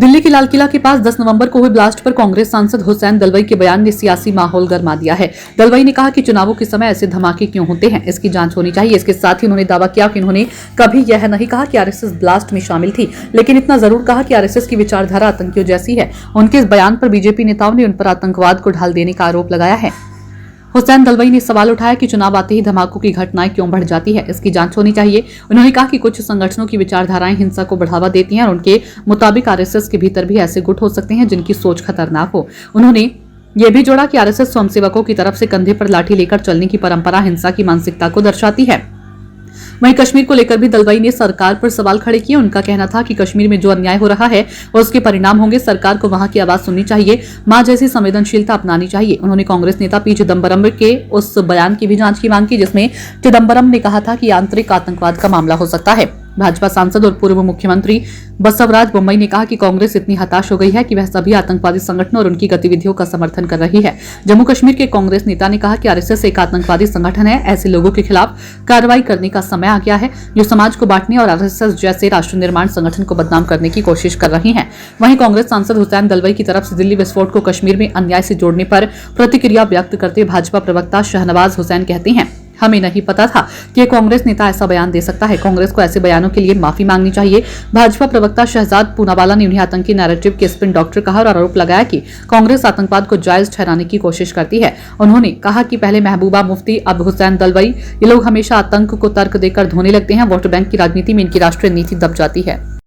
दिल्ली के लाल किला के पास 10 नवंबर को हुए ब्लास्ट पर कांग्रेस सांसद हुसैन दलवाई के बयान ने सियासी माहौल गरमा दिया है। दलवाई ने कहा कि चुनावों के समय ऐसे धमाके क्यों होते हैं, इसकी जांच होनी चाहिए। इसके साथ ही उन्होंने दावा किया कि उन्होंने कभी यह नहीं कहा कि आरएसएस ब्लास्ट में शामिल थी, लेकिन इतना जरूर कहा कि आरएसएस की विचारधारा आतंकियों जैसी है। उनके इस बयान पर बीजेपी नेताओं ने उन पर आतंकवाद को ढाल देने का आरोप लगाया है। हुसैन दलवाई ने सवाल उठाया कि चुनाव आते ही धमाकों की घटनाएं क्यों बढ़ जाती है, इसकी जांच होनी चाहिए। उन्होंने कहा कि कुछ संगठनों की विचारधाराएं हिंसा को बढ़ावा देती हैं और उनके मुताबिक आरएसएस के भीतर भी ऐसे गुट हो सकते हैं जिनकी सोच खतरनाक हो। उन्होंने ये भी जोड़ा कि आरएसएस स्वयंसेवकों की तरफ से कंधे पर लाठी लेकर चलने की परंपरा हिंसा की मानसिकता को दर्शाती है। वहीं कश्मीर को लेकर भी दलवाई ने सरकार पर सवाल खड़े किए। उनका कहना था कि कश्मीर में जो अन्याय हो रहा है उसके परिणाम होंगे। सरकार को वहां की आवाज सुननी चाहिए, मां जैसी संवेदनशीलता अपनानी चाहिए। उन्होंने कांग्रेस नेता पी चिदम्बरम के उस बयान की भी जांच की मांग की जिसमें चिदम्बरम ने कहा था कि आंतरिक आतंकवाद का मामला हो सकता है। भाजपा सांसद और पूर्व मुख्यमंत्री बसवराज बोम्मई ने कहा कि कांग्रेस इतनी हताश हो गई है कि वह सभी आतंकवादी संगठनों और उनकी गतिविधियों का समर्थन कर रही है। जम्मू कश्मीर के कांग्रेस नेता ने कहा कि आरएसएस एक आतंकवादी संगठन है। ऐसे लोगों के खिलाफ कार्रवाई करने का समय आ गया है जो समाज को बांटने और आरएसएस जैसे राष्ट्र निर्माण संगठन को बदनाम करने की कोशिश कर रही हैं। वहीं कांग्रेस सांसद हुसैन दलवाई की तरफ से दिल्ली विस्फोट को कश्मीर में अन्याय से जोड़ने पर प्रतिक्रिया व्यक्त करते भाजपा प्रवक्ता शहनवाज हुसैन कहते हैं, हमें नहीं पता था कि कांग्रेस नेता ऐसा बयान दे सकता है। कांग्रेस को ऐसे बयानों के लिए माफी मांगनी चाहिए। भाजपा प्रवक्ता शहजाद पूनावाला ने उन्हें आतंकी नैरेटिव के स्पिन डॉक्टर कहा और आरोप लगाया कि कांग्रेस आतंकवाद को जायज ठहराने की कोशिश करती है। उन्होंने कहा कि पहले महबूबा मुफ्ती, अब हुसैन दलवाई, ये लोग हमेशा आतंक को तर्क देकर धोने लगते हैं। वोट बैंक की राजनीति में इनकी राष्ट्रीय नीति दब जाती है।